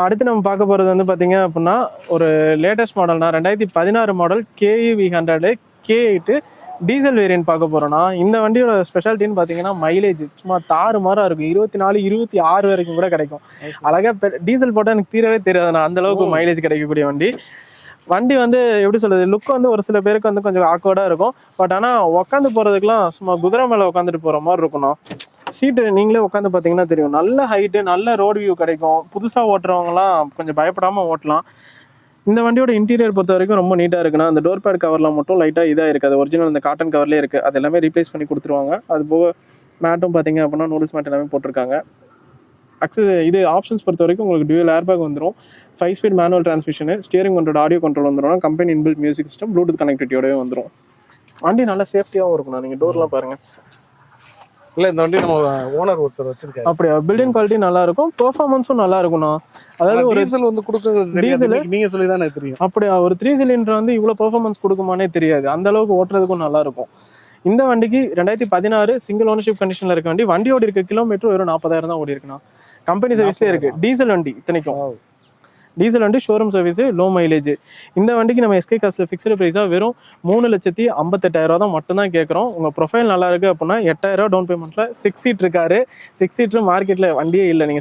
அடுத்து நம்ம பார்க்க போகிறது வந்து பார்த்தீங்க அப்படின்னா ஒரு லேட்டஸ்ட் மாடல்னா 2016 model KE-V100 K8 diesel variant பார்க்க போகிறோன்னா இந்த வண்டியோட ஸ்பெஷாலிட்டின்னு பார்த்தீங்கன்னா மைலேஜ் சும்மா தாறு மாறாக இருக்கும். 24 26 வரைக்கும் கூட கிடைக்கும். அழகாக டீசல் போட்டால் எனக்கு தீரவே தெரியாதுண்ணா, அந்தளவுக்கு மைலேஜ் கிடைக்கக்கூடிய வண்டி. வண்டி வந்து எப்படி சொல்கிறது, லுக் வந்து ஒரு சில பேருக்கு வந்து கொஞ்சம் ஆக்வர்டாக இருக்கும். பட் ஆனால் உட்காந்து போகிறதுக்குலாம் சும்மா குதிரை மேலே உட்காந்துட்டு போகிற மாதிரி இருக்கணும். சீட்டு நீங்களே உட்காந்து பார்த்தீங்கன்னா தெரியும், நல்ல ஹைட்டு, நல்ல ரோடு வியூ கிடைக்கும். புதுசாக ஓட்டுறவங்கலாம் கொஞ்சம் பயப்படாமல் ஓட்டலாம். இந்த வண்டியோட இன்டீரியர் பொறுத்த வரைக்கும் ரொம்ப நீட்டாக இருக்குன்னா, அந்த டோர் பேட் கவர்லாம் மட்டும் லைட்டாக இதாக இருக்குது. அது ஒரிஜினல் அந்த காட்டன் கவர்லேயே இருக்குது. அது எல்லாமே ரீப்ளேஸ் பண்ணி கொடுத்துருவாங்க. அது போக மேட்டும் பார்த்தீங்க அப்படின்னா நூடுல்ஸ் மேட் எல்லாமே போட்டிருக்காங்க. இது ஆப்ஷன்ஸ் பொறுத்த வரைக்கும் உங்களுக்கு டியூவல் ஏர்பேக் வந்துடும், 5 speed manual transmission, steering control, audio control வந்துடும், company inbuilt music system, Bluetooth கனெக்டிவிட்டியோடவே வந்துடும். வண்டி நல்லா சேஃப்டியாகவும் இருக்கணும். நீங்கள் டோர்லாம் பாருங்கள். இல்லை, இந்த வண்டி நம்ம ஓனர் ஒருத்தர் வச்சிருக்காரு. அப்படியா? பில்டிங் குவாலிட்டி நல்லா இருக்கும், பெர்ஃபார்மன்ஸும் நல்லா இருக்கும்ண்ணா. அதாவது ஒரு டீசல் வந்து கொடுக்குறது டீசல் நீங்கள் சொல்லி தானே தெரியும். அப்படியா? ஒரு 3 சிலிண்டர் வந்து இவ்வளோ பெர்ஃபார்மன்ஸ் கொடுக்குமானே தெரியாது. அந்த அளவுக்கு ஓட்டுறதுக்கும் நல்லா இருக்கும். இந்த வண்டிக்கு 2016 சிங்கிள் ஓனர்ஷிப் கண்டிஷனில் இருக்க வண்டி. வண்டியோட இருக்க கிலோமீட்டர் வெறும் 40,000 தான் ஓடி இருக்குண்ணா. கம்பெனி சர்வீஸ்லேயே இருக்குது. டீசல் வண்டி இத்தனைக்கும். டீசல் வண்டி, ஷோரூம் சர்வீஸ், லோ மைலேஜ். இந்த வண்டிக்கு நம்ம எஸ்கே காஸ்ட்ல ஃபிக்ஸ்டு ப்ரைஸாக வெறும் 3,58,000 தான் மட்டும்தான் கேட்குறோம். உங்கள் ப்ரொஃபைல் நல்லா இருக்குது அப்படின்னா 8,000 டவுன் பேமெண்ட்டில் 6 சீட் இருக்காரு. 6 சீட்ரு மார்க்கெட்டில் வண்டியே இல்லை. நீங்கள்